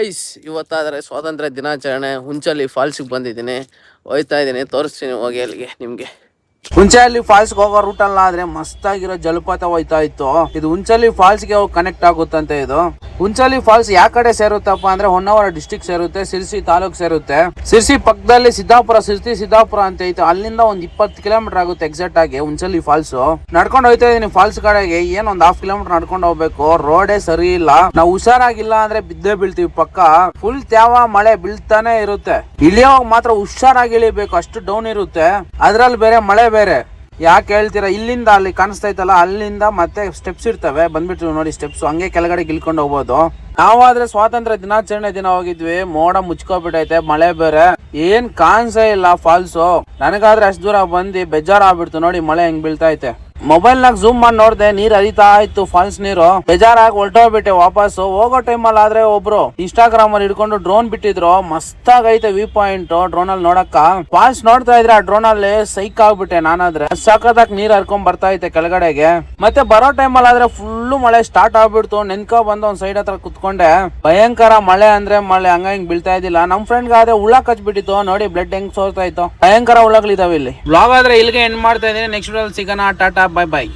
Guys ಇವತ್ತಾದರೆ ಸ್ವಾತಂತ್ರ್ಯ ದಿನಾಚರಣೆ ಹುಂಚಲ್ಲಿ ಫಾಲ್ಸ್ಗೆ ಬಂದಿದ್ದೀನಿ. ಹೋಯ್ತಾ ಇದ್ದೀನಿ, ತೋರಿಸ್ತೀನಿ ಹೋಗಿ ಅಲ್ಲಿಗೆ ನಿಮಗೆ. ಹುಂಚಲ್ಲಿ ಫಾಲ್ಸ್ಗೆ ಹೋಗೋ ರೂಟಲ್ಲ ಆದ್ರೆ ಮಸ್ತಾಗಿರೋ ಜಲಪಾತ ಹೋಯ್ತಾ ಇತ್ತು. ಇದು ಹುಂಚಲ್ಲಿ ಫಾಲ್ಸ್ಗೆ ಹೋಗಿ ಕನೆಕ್ಟ್ ಆಗುತ್ತಂತೆ. ಇದು ಹುಂಚಲ್ಲಿ ಫಾಲ್ಸ್ ಯಾವ ಕಡೆ ಸೇರುತ್ತಪ್ಪ ಅಂದ್ರೆ ಹೊನ್ನಾವರ ಡಿಸ್ಟಿಕ್ ಸೇರುತ್ತೆ, ಸಿರ್ಸಿ ತಾಲೂಕ್ ಸೇರುತ್ತೆ. ಸಿರ್ಸಿ ಪಕ್ಕದಲ್ಲಿ ಸಿದ್ದಾಪುರ ಅಂತ ಐತೆ. ಅಲ್ಲಿಂದ ಒಂದ್ 20 ಕಿಲೋಮೀಟರ್ ಆಗುತ್ತೆ ಎಕ್ಸಾಕ್ಟ್ ಆಗಿ ಹುಂಚಲ್ಲಿ ಫಾಲ್ಸ್. ನಡ್ಕೊಂಡು ಹೋಯ್ತಾ ಇದೀನಿ ಫಾಲ್ಸ್ ಕಡೆಗೆ. ಏನ್ ಒಂದ್ 1/2 ಕಿಲೋಮೀಟರ್ ನಡ್ಕೊಂಡು ಹೋಗ್ಬೇಕು. ರೋಡೇ ಸರಿ ಇಲ್ಲ. ನಾವು ಹುಷಾರಾಗಿಲ್ಲ ಅಂದ್ರೆ ಬಿದ್ದೇ ಬೀಳ್ತೀವಿ ಪಕ್ಕ. ಫುಲ್ ತ್ಯಾವ ಮಳೆ ಬೀಳ್ತಾನೆ ಇರುತ್ತೆ. ಇಳಿಯೋವಾಗ ಮಾತ್ರ ಹುಷಾರಾಗಿ ಇಳಿಬೇಕು, ಅಷ್ಟು ಡೌನ್ ಇರುತ್ತೆ. ಅದ್ರಲ್ಲಿ ಬೇರೆ ಮಳೆ ಬೇರೆ. ಯಾಕೆ ಹೇಳ್ತೀರಾ, ಇಲ್ಲಿಂದ ಅಲ್ಲಿ ಕಾಣಿಸ್ತಾ ಇತ್ತಲ್ಲ, ಅಲ್ಲಿಂದ ಮತ್ತೆ ಸ್ಟೆಪ್ಸ್ ಇರ್ತವೆ. ಬಂದ್ಬಿಟ್ಟು ನೋಡಿ ಸ್ಟೆಪ್ಸ್, ಹಂಗೆ ಕೆಳಗಡೆ ಗಿಲ್ಕೊಂಡು ಹೋಗ್ಬೋದು. ನಾವಾದ್ರೆ ಸ್ವಾತಂತ್ರ್ಯ ದಿನಾಚರಣೆ ದಿನ ಹೋಗಿದ್ವಿ. ಮೋಡ ಮುಚ್ಕೋಬಿಟ್ಟೈತೆ, ಮಳೆ ಬೇರೆ, ಏನ್ ಕಾಣಿಸೇ ಇಲ್ಲ ಫಾಲ್ಸು. ನನಗಾದ್ರೆ ಅಷ್ಟು ದೂರ ಬಂದು ಬೇಜಾರ್ ಆಗ್ಬಿಡ್ತು. ನೋಡಿ ಮಳೆ ಹೆಂಗ್ ಬೀಳ್ತಾ ಐತೆ. ಮೊಬೈಲ್ ನಾಗ ಝೂಮ್ ಮಾಡಿ ನೋಡ್ದೆ, ನೀರ್ ಹರಿತಾ ಇತ್ತು ಫಾಲ್ಸ್ ನೀರು. ಬೇಜಾರಾಗಿ ಹೊರಟೋಗ್ಬಿಟ್ಟೆ ವಾಪಸ್ಸು. ಹೋಗೋ ಟೈಮಲ್ಲಿ ಆದ್ರೆ ಒಬ್ರು ಇನ್ಸ್ಟಾಗ್ರಾಮ್ ಅಲ್ಲಿ ಹಿಡ್ಕೊಂಡು ಡ್ರೋನ್ ಬಿಟ್ಟಿದ್ರು. ಮಸ್ತಾಗೈತೆ ವ್ಯೂ ಪಾಯಿಂಟ್ ಡ್ರೋನ್ ಅಲ್ಲಿ ನೋಡಕ್ಕ. ಫಾಲ್ಸ್ ನೋಡ್ತಾ ಇದ್ರೆ ಆ ಡ್ರೋನ್ ಅಲ್ಲಿ ಸೈಕ್ ಆಗ್ಬಿಟ್ಟೆ ನಾನಾದ್ರೆ. ಸಖತ್ತಾಗಿ ನೀರ್ ಹರ್ಕೊಂಡ್ ಬರ್ತಾ ಐತೆ ಕೆಳಗಡೆಗೆ. ಮತ್ತೆ ಬರೋ ಟೈಮಲ್ಲಿ ಆದ್ರೆ ಫುಲ್ಲು ಮಳೆ ಸ್ಟಾರ್ಟ್ ಆಗ್ಬಿಡ್ತು. ನೆನ್ಕೊ ಬಂದು ಒಂದ್ ಸೈಡ್ ಹತ್ರ ಕುತ್ಕೊಂಡೆ. ಭಯಂಕರ ಮಳೆ ಅಂದ್ರೆ ಮಳೆ, ಹಂಗ ಹಿಂಗ್ ಬೀಳ್ತಾ ಇದ್ದಿಲ್ಲ. ನಮ್ ಫ್ರೆಂಡ್ ಆದ್ರೆ ಹುಳ ಕಚ್ಬಿಟ್ಟಿತ್ತು. ನೋಡಿ ಬ್ಲಡ್ ಹೆಂಗ್ ಸೋರ್ತಾ ಇತ್ತು. ಭಯಂಕರ ಹುಳಗಳಿದಾವೆ ಇಲ್ಲಿ. ಬ್ಲಾಗ್ ಆದ್ರೆ ಇಲ್ಲಿಗೆ ಎಂಡ್ ಮಾಡ್ತಾ ಇದೀನಿ. ನೆಕ್ಸ್ಟ್ ವಿಡಿಯೋದಲ್ಲಿ ಸಿಗೋಣ. ಟಾಟಾ, ಬಾಯ್ ಬಾಯ್.